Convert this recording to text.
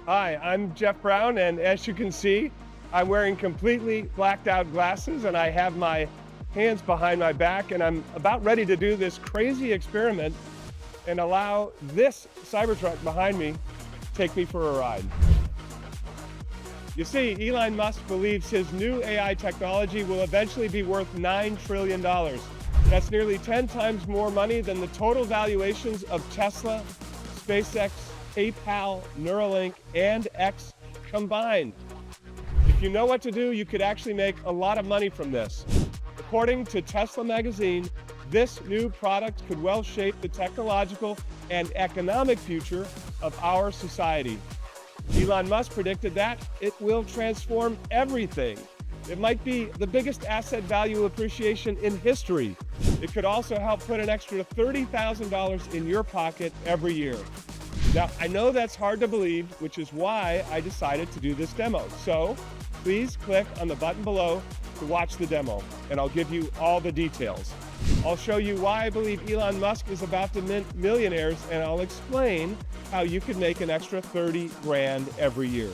Hi, I'm Jeff Brown, and as you can see, I'm wearing completely blacked out glasses and I have my hands behind my back, and I'm about ready to do this crazy experiment and allow this Cybertruck behind me take me for a ride. You see, Elon Musk believes his new AI technology will eventually be worth $9 trillion. That's nearly 10 times more money than the total valuations of Tesla, SpaceX, PayPal, Neuralink, and X combined. If you know what to do, you could actually make a lot of money from this. According to Tesla magazine, this new product could well shape the technological and economic future of our society. Elon Musk predicted that it will transform everything. It might be the biggest asset value appreciation in history. It could also help put an extra $30,000 in your pocket every year. Now, I know that's hard to believe, which is why I decided to do this demo. So please click on the button below to watch the demo, and I'll give you all the details. I'll show you why I believe Elon Musk is about to mint millionaires, and I'll explain how you could make an extra 30 grand every year.